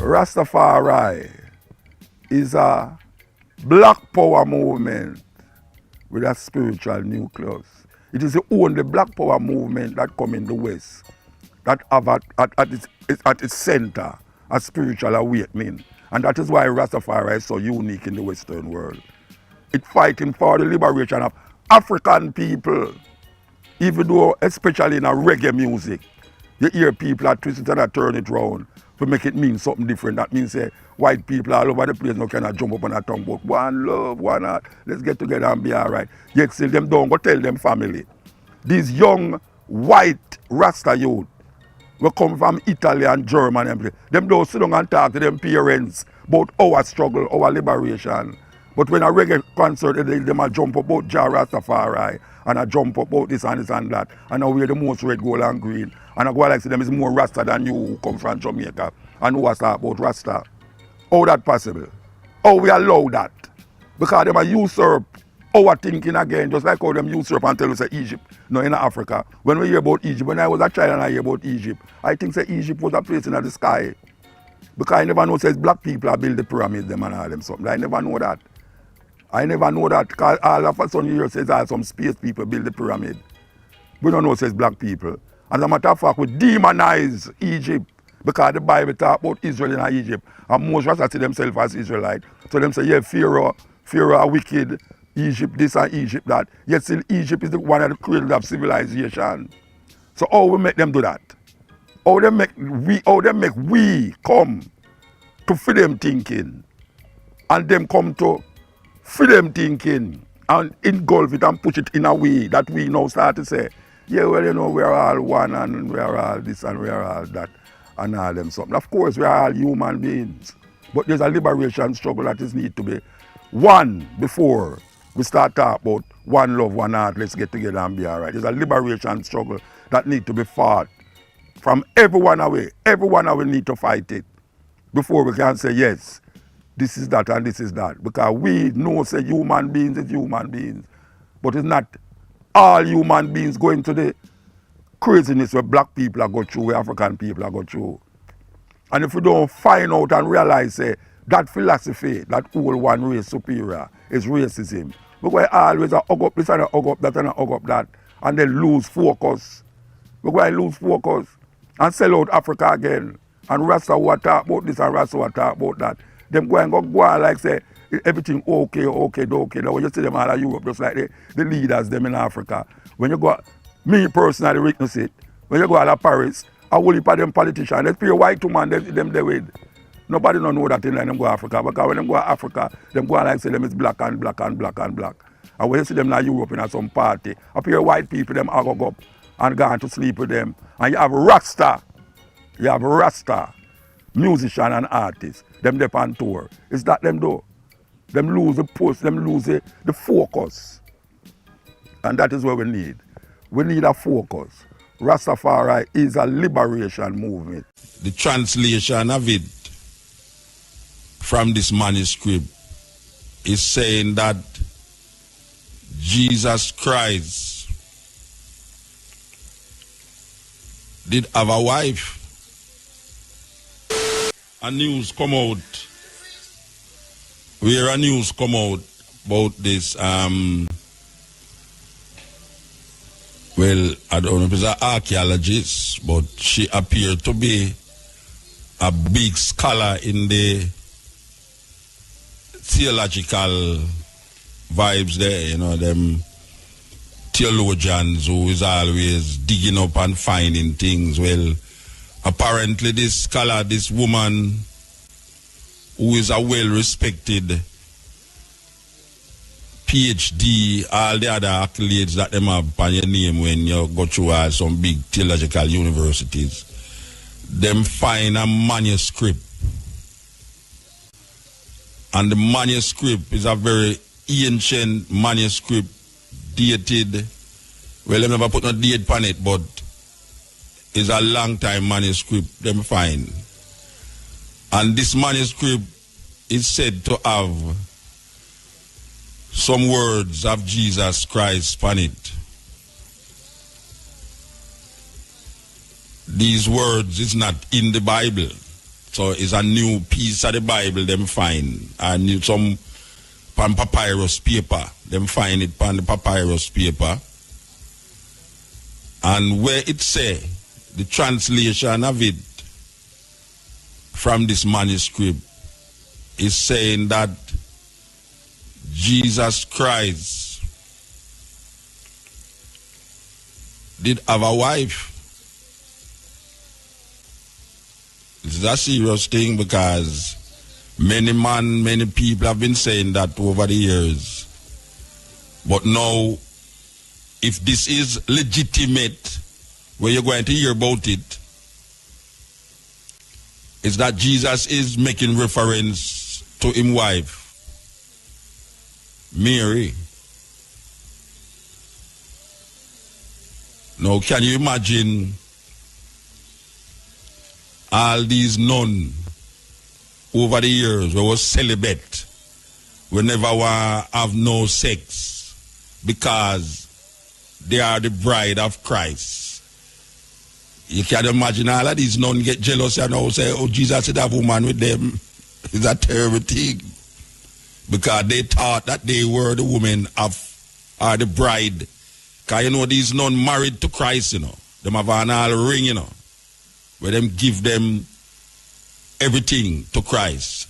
Rastafari is a black power movement with a spiritual nucleus. It is the only black power movement that come in the West that have at its center a spiritual awakening. And that is why Rastafari is so unique in the Western world. It's fighting for the liberation of African people, even though, especially in a reggae music, you hear people are twist it and turn it round to make it mean something different. That means white people all over the place now cannot jump up on a tongue about one love, one heart, let's get together and be all right. Yet still them don't go tell them family. These young white Rasta youth will come from Italy and Germany. Them don't sit down and talk to them parents about our struggle, our liberation. But when a reggae concert, them a jump about Jah Rastafari and a jump about this and this and that. And now we're the most red, gold and green. And I go like say them is more Rasta than you who come from Jamaica and who was talk about Rasta. How that possible? How we allow that? Because them a usurp our thinking again, just like how them usurp and tell us say Egypt, no in Africa. When we hear about Egypt, when I was a child and I hear about Egypt, I think say Egypt was a place in the sky. Because I never know says black people are build the pyramids them and all them something. I never know that. I never know that because all of a sudden you hear says some space people build the pyramid. We don't know says black people. As a matter of fact, we demonize Egypt because the Bible talk about Israel in Egypt. And most Rastas see themselves as Israelite. So them say, yeah, Pharaoh are wicked, Egypt this and Egypt that. Yet still Egypt is the one of the cradles of civilization. So how we make them do that? How they make we come to free them thinking. And them come to free them thinking and engulf it and push it in a way that we now start to say, yeah, well, you know, we are all one and we are all this and we are all that and all them something. Of course, we are all human beings. But there's a liberation struggle that is need to be won before we start talking about one love, one heart, let's get together and be all right. There's a liberation struggle that need to be fought from everyone away. Everyone away need to fight it before we can say, yes, this is that and this is that. Because we know say human beings is human beings. But it's not all human beings going to the craziness where black people are going through, where African people are going through. And if we don't find out and realize that philosophy, that whole one race superior is racism, we're always hug up this and hug up that and hug up that and then lose focus. We're going to lose focus and sell out Africa again. And Rasta will talk about this and Rasta will talk about that. Them go and go like say everything okay. Now when you see them all in Europe, just like the leaders them in Africa. When you go, me personally witness it. When you go to Paris, I will heap of them politicians. They pay white woman them they with. Nobody don't know that in them go to Africa. Because when them go to Africa, them go like say them is black and black and black and black. And when you see them in Europe in some party, up here white people them hug up and go to sleep with them. And you have Rasta. Musician and artists, them dep on tour. It's that them do. Them lose the post, them lose the focus. And that is what we need. We need a focus. Rastafari is a liberation movement. The translation of it from this manuscript is saying that Jesus Christ did have a wife. A news come out about this well, I don't know if it's an archaeologist, but she appeared to be a big scholar in the theological vibes there, you know, them theologians who is always digging up and finding things. Well, apparently this scholar, this woman who is a well-respected PhD, all the other accolades that them have on your name when you go through some big theological universities, them find a manuscript. And the manuscript is a very ancient manuscript, dated, well, they never put no date on it, but it's a long time manuscript them find. And this manuscript is said to have some words of Jesus Christ on it. These words is not in the Bible. So it's a new piece of the Bible them find. And some on papyrus paper. Them find it on the papyrus paper. And where it say, the translation of it from this manuscript is saying that Jesus Christ did have a wife. This is a serious thing because many people have been saying that over the years. But now, if this is legitimate, where you're going to hear about it, is that Jesus is making reference to his wife, Mary. Now, can you imagine all these nuns over the years who were celibate, we never want to have no sex because they are the bride of Christ? You can imagine all of these nuns get jealous and now say, oh, Jesus should have a woman with them. It's a terrible thing. Because they thought that they were the women of, or the bride. Because you know, these nuns married to Christ, you know. Them have an all ring, you know. Where them give them everything to Christ.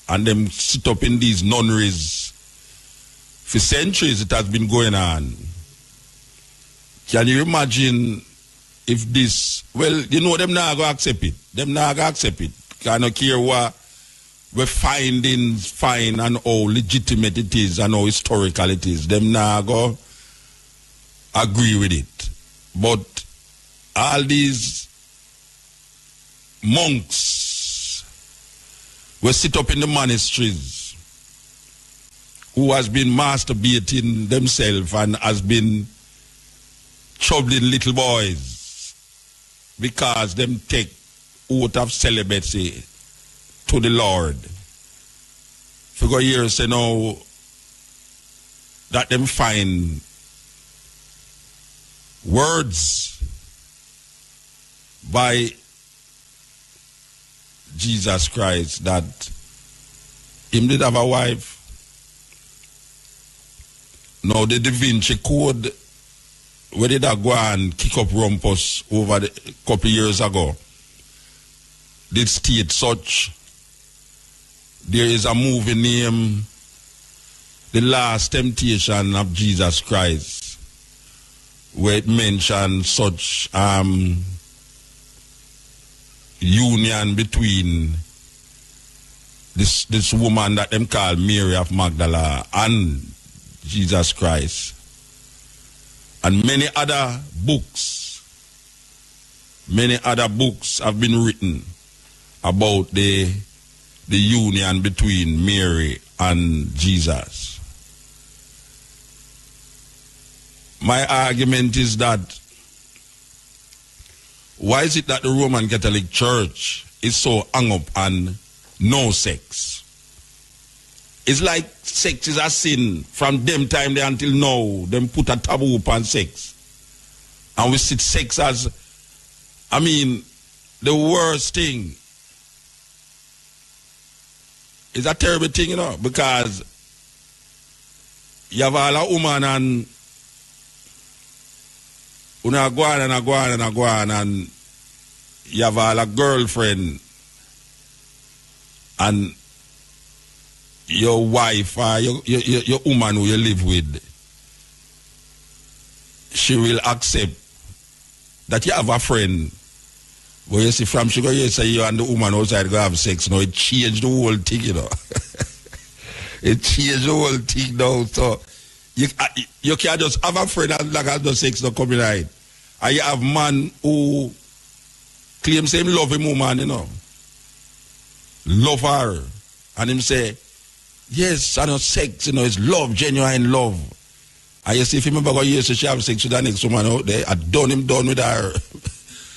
And them sit up in these nunneries. For centuries it has been going on. Can you imagine if this, well, you know, them not going to accept it. Them not going to accept it. I don't care what we're finding fine and how legitimate it is and how historical it is. Them not going to agree with it. But all these monks will sit up in the monasteries who has been masturbating themselves and has been troubling little boys because them take oath of celibacy to the Lord. Figure years say now that them find words by Jesus Christ that him did have a wife. Now the Da Vinci Code, where did I go and kick up rumpus over the couple years ago, did state such. There is a movie named The Last Temptation of Jesus Christ, where it mentions such union between this woman that them call Mary of Magdala and Jesus Christ. And many other books have been written about the union between Mary and Jesus. My argument is that why is it that the Roman Catholic Church is so hung up on no sex? It's like sex is a sin from them time there until now. Them put a taboo upon sex. And we see sex as, I mean, the worst thing. It's a terrible thing, you know, because you have all a woman and una go on and you have all a girlfriend and your wife or your woman who you live with, she will accept that you have a friend. But you see, from sugar, you say you and the woman outside go have sex. Now it changed the whole thing, you know. It changed the whole thing now. So you can't just have a friend and like have no sex not coming right. And you have man who claims him love him woman, you know. Love her. And him say, yes, I know sex, you know, it's love, genuine love. And you see, if you remember what years she have sex with the next woman out there, I done him done with her.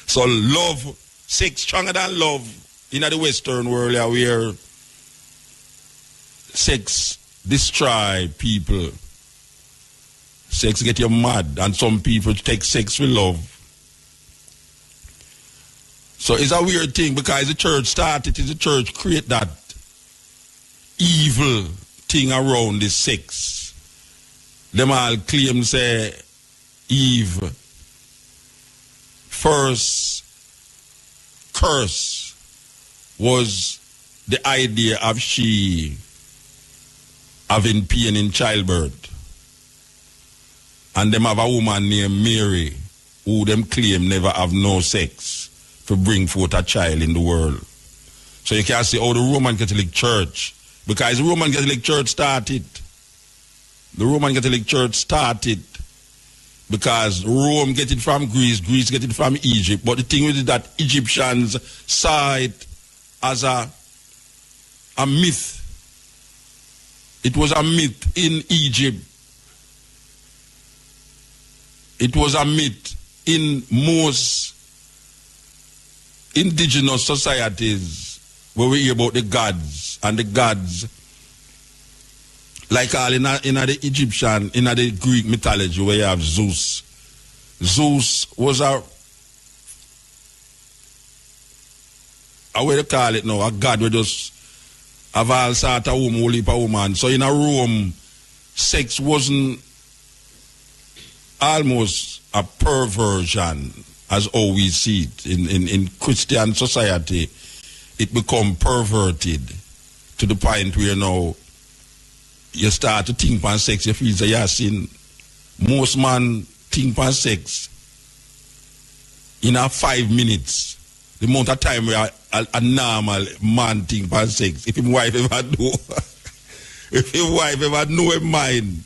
So love, sex stronger than love in the Western world where sex destroy people. Sex get you mad and some people take sex with love. So it's a weird thing because the church started, the church create that evil thing around the sex. Them all claim say Eve first curse was the idea of she having pain in childbirth. And them have a woman named Mary who them claim never have no sex to bring forth a child in the world. So you can see how the Roman Catholic Church, because the Roman Catholic Church started, because Rome get it from Greece, Greece get it from Egypt. But the thing with it that Egyptians saw it as a myth. It was a myth in Egypt. It was a myth in most indigenous societies where we hear about the gods, and the gods, like all in the Egyptian, in the Greek mythology where you have Zeus. Zeus was a what do you call it now, a god who just have all sort of woman, whole heap of woman. So in a Rome, sex wasn't almost a perversion as how we see it. In Christian society, it become perverted to the point where now you start to think about sex, you feel that you are sin. Most man think about sex in a 5 minutes. The amount of time where a normal man think about sex. If his wife ever know, if his wife ever know his mind.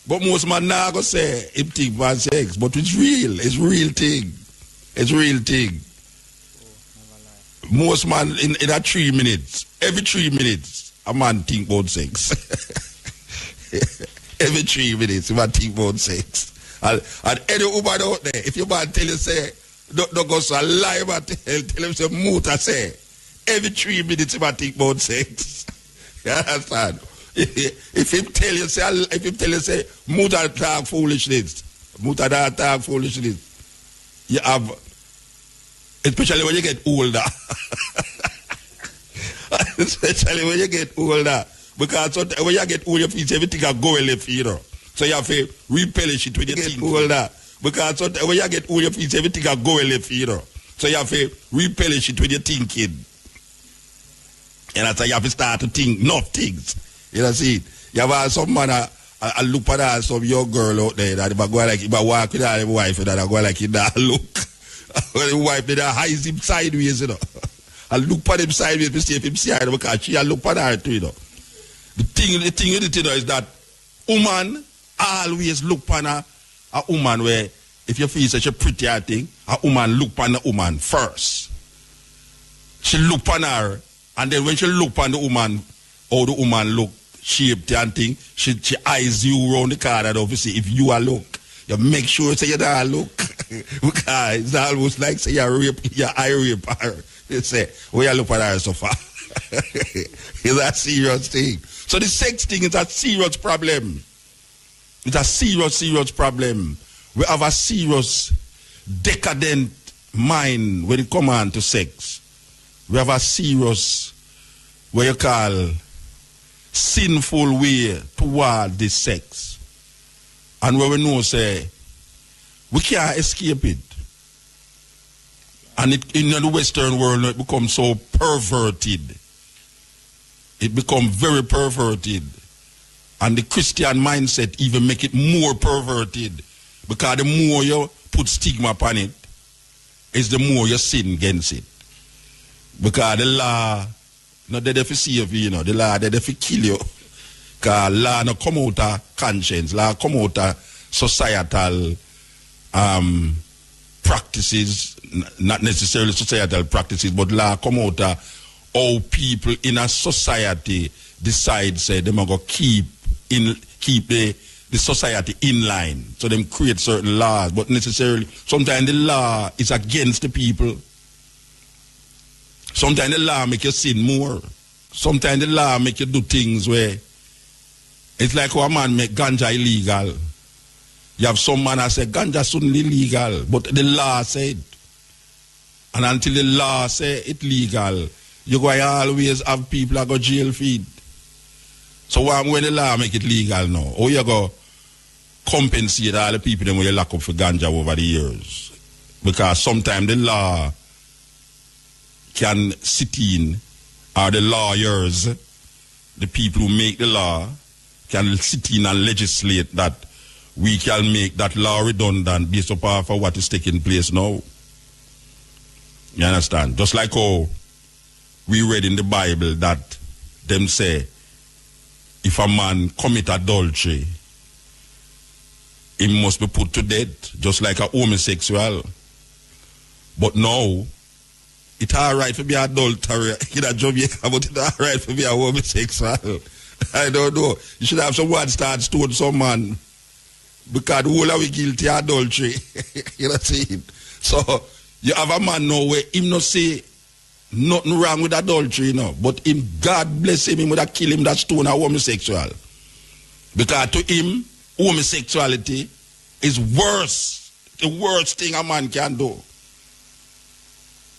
But most man now go say him think about sex. But it's real. It's real thing. It's real thing. Most man in a 3 minutes, every 3 minutes, a man think about sex. Every 3 minutes, a man think about sex. And any woman out there, if your man tell you say, don't go so lie about tell him say Muta say, every 3 minutes, a man think about sex. You understand? If him tell you say, Muta talk foolishness, you have, especially when you get older. Especially when you get older. Because when you get older, you feel everything can go left, you know. So you have to repellish it when you get older. Because when you get older, you feel everything can go left, you know. So you have to repellish it when you're thinking. And that's how you have to start to think enough things. You know, see, you have some man, I look at some young girl out there that if I go like, if I walk with her wife, that I go like, that look. When the wife, they eyes him sideways, you know. I look at him sideways to see if him see her, because she look at her too, you know. The thing with it, you know, is that woman always look at a woman where, if you feel such a pretty thing, a woman look at the woman first. She look at her, and then when she look at the woman, how the woman look, shaped and thing, she eyes you around the car, and obviously if you are look, you make sure say you don't look. Because it's almost like say you eye rape her. They say, where you look at her so far? It's a serious thing. So the sex thing is a serious problem. It's a serious problem. We have a serious decadent mind when it comes on to sex. We have a serious, what you call, sinful way toward this sex. And where we know, say, we can't escape it. And in the Western world, it becomes so perverted. It becomes very perverted. And the Christian mindset even make it more perverted. Because the more you put stigma upon it, is the more you sin against it. Because the law, not there to save you, you know, the law there to kill you. Because law not come out of conscience, law come out of societal practices, not necessarily societal practices, but law come out of how people in a society decide, say, they're going to keep the society in line. So them create certain laws, but necessarily, sometimes the law is against the people. Sometimes the law make you sin more. Sometimes the law make you do things where it's like how a man make ganja illegal. You have some man that say ganja shouldn't be illegal, but the law said. And until the law say it legal, you go always have people that go jail feed. So when the law make it legal now, or you go compensate all the people them when you lock up for ganja over the years. Because sometimes the law can sit in, or the lawyers, the people who make the law, can sit in and legislate that we can make that law redundant based upon for what is taking place now. You understand? Just like how we read in the Bible that them say, if a man commit adultery, he must be put to death, just like a homosexual. But now, it's all right for be an adulterer in Jamaica, but it's all right for be a homosexual. I don't know. You should have someone start stone some man, because the whole of we guilty of adultery. You know what I'm saying? So, you have a man now where him not say nothing wrong with adultery, you know, but him, God bless him would have kill him that stone a homosexual. Because to him, homosexuality is worse, the worst thing a man can do.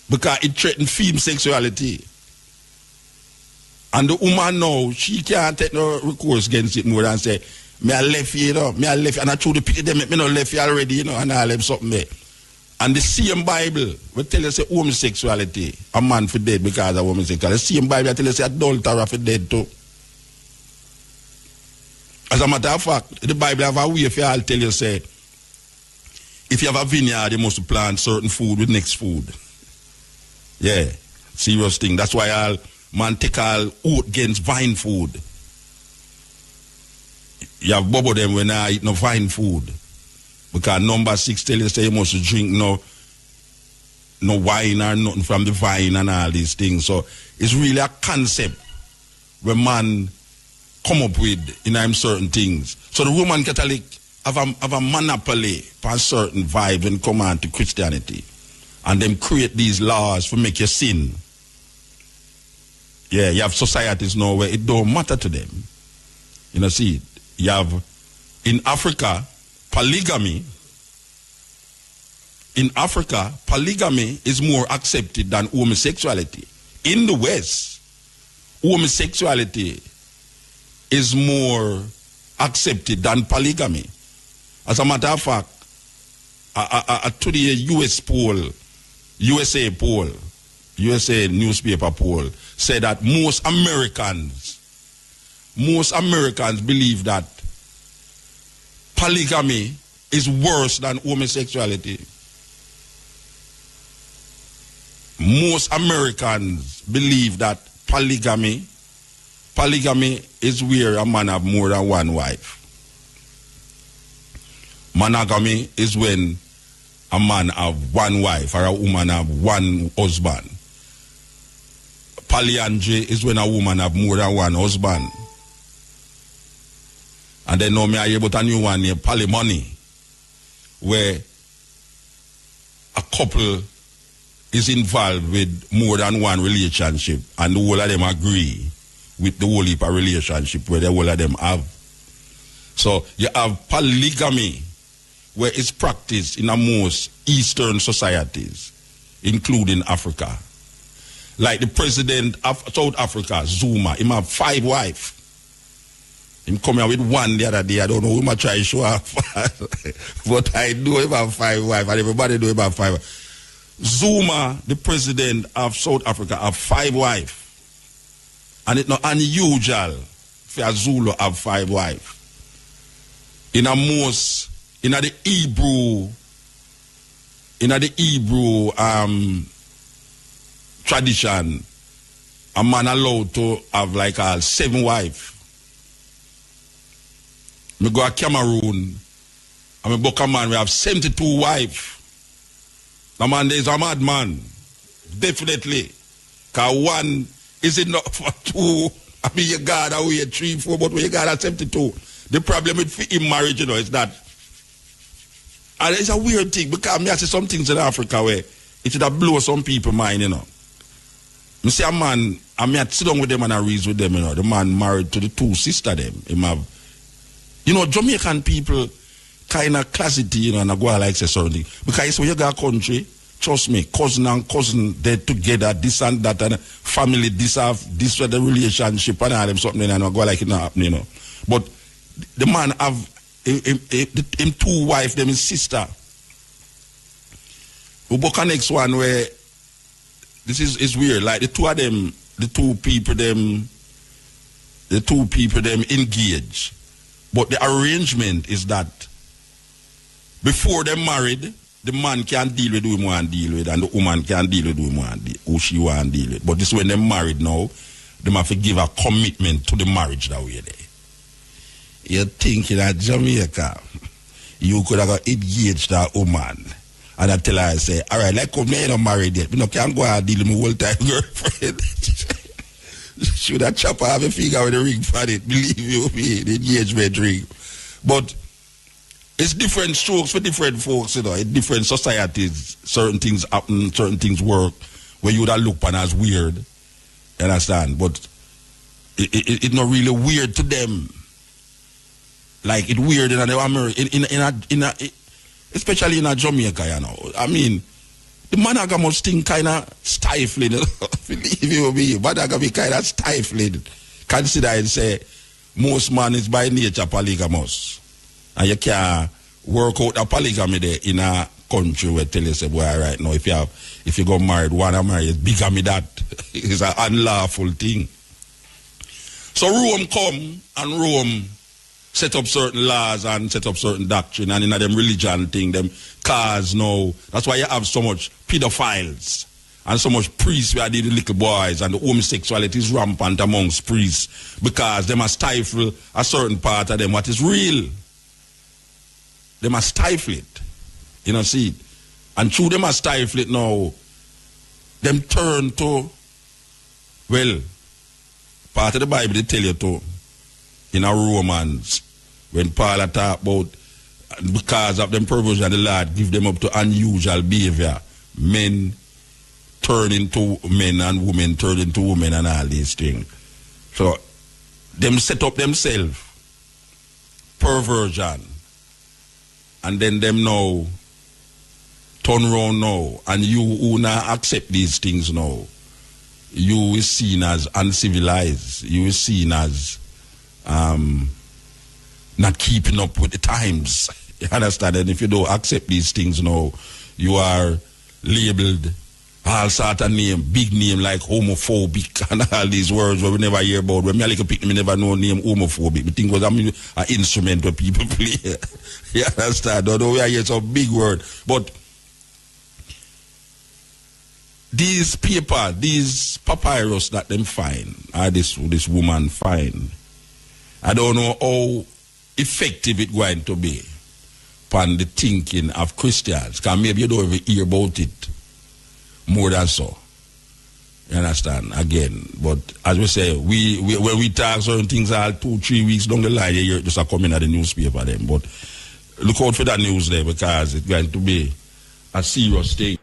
Because it threatens female sexuality. And the woman now, she can't take no recourse against it more than say, me I left you, you know, me I left you, and I truly pity them, me not left you already, you know, and I left something there. And the same Bible will tell us homosexuality, a man for dead because of homosexuality. The same Bible will tell us adulterer for dead too. As a matter of fact, the Bible have a way if you all tell you, say, if you have a vineyard, you must plant certain food with next food. Yeah, serious thing. That's why all man take all oat against vine food. You have bubble them when I eat no vine food. Because number 6 tell you say you must drink no wine or nothing from the vine and all these things. So it's really a concept where man come up with in certain things. So the Roman Catholic have a monopoly on certain vibes and come on to Christianity. And them create these laws for make you sin. Yeah, you have societies now where it don't matter to them. You know, see, you have in Africa, polygamy. In Africa, polygamy is more accepted than homosexuality. In the West, homosexuality is more accepted than polygamy. As a matter of fact, to the USA newspaper poll, said that most Americans believe that polygamy is worse than homosexuality. Most Americans believe that polygamy is where a man have more than one wife. Monogamy is when a man have one wife or a woman have one husband. Polyandry is when a woman have more than one husband. And then now I hear about a new one here, polymony, where a couple is involved with more than one relationship and the whole of them agree with the whole heap of relationship where the whole of them have. So you have polygamy, where it's practiced in the most Eastern societies, including Africa. Like the president of South Africa, Zuma, he have 5 wives. He come here with one the other day. I don't know who I try to show off. But I know he have 5 wives, and everybody know he have 5 wives. Zuma, the president of South Africa, have 5 wives. And it's not unusual for a Zulu have 5 wives. In the Hebrew tradition, a man allowed to have like 7 wives. Me go to Cameroon, and me book a man, we have 72 wives. The man there is a mad man, definitely. Because one is enough for 2. I mean, you got away 3, 4, but when you got 72, the problem with him marriage, you know, is that. And it's a weird thing, because I see some things in Africa where it should have blown some people's mind, you know. I see a man, I sit down with them and I reason with them, you know. The man married to the 2 sisters, them. Him have, you know, Jamaican people kind of classity, you know, and I go like say something. Because when you go to a country, trust me, cousin and cousin, they're together, this and that, and family, this with the relationship, and all them something, and I go like it not happening, you know. But the man have him two wife, them his sister. We book a next one where this is weird. Like the two of them, the two people them engage. But the arrangement is that before they're married, the man can't deal with who he want to deal with, and the woman can't deal with who she want to deal with. But this when they're married now, they have to give a commitment to the marriage that way there. You're thinking at Jamaica, you could have engaged that woman. And I tell her, I say, all right, like come here, not married yet. I can't go and deal with my whole-time girlfriend. Should that chopper have a figure with a ring for it? Believe you me, the engagement ring. But it's different strokes for different folks, you know. In different societies, certain things happen, certain things work, where you would have looked upon as weird. You understand? But it's not really weird to them. Like, it's weird in America, especially in Jamaica, you know. I mean, the monogamous thing kind of stifling. Believe you me, monogamy kind of stifling. Consider and say, most man is by nature polygamous. And you can't work out a polygamy there in a country where tell you, say, boy, right now, if you go married, one of married, bigamy that is an unlawful thing. So Rome come and Rome set up certain laws and set up certain doctrine, and in them religion thing, them cars now. That's why you have so much pedophiles and so much priests where they the little boys, and the homosexuality is rampant amongst priests because they must stifle a certain part of them what is real. They must stifle it. You know, see? And through they must stifle it now, them turn to, well, part of the Bible they tell you to, in our Romans, when Paul talk about because of them perversion, the Lord give them up to unusual behavior. Men turn into men and women turn into women and all these things. So, them set up themselves, perversion, and then them now turn around now, and you who now accept these things now, you is seen as uncivilized, you is seen as not keeping up with the times. You understand? And if you don't accept these things now, you are labeled all sort of name, big name like homophobic and all these words where we never hear about. When me like a pick, me never know name homophobic. Me think was an instrument where people play. You understand? Although we hear some big word. But these paper, these papyrus that them find, or this woman find, I don't know how effective it's going to be upon the thinking of Christians. Because maybe you don't even hear about it more than so. You understand? Again. But as we say, we when we talk certain things all 2-3 weeks down the line, you hear it just coming at the newspaper then. But look out for that news there because it's going to be a serious thing.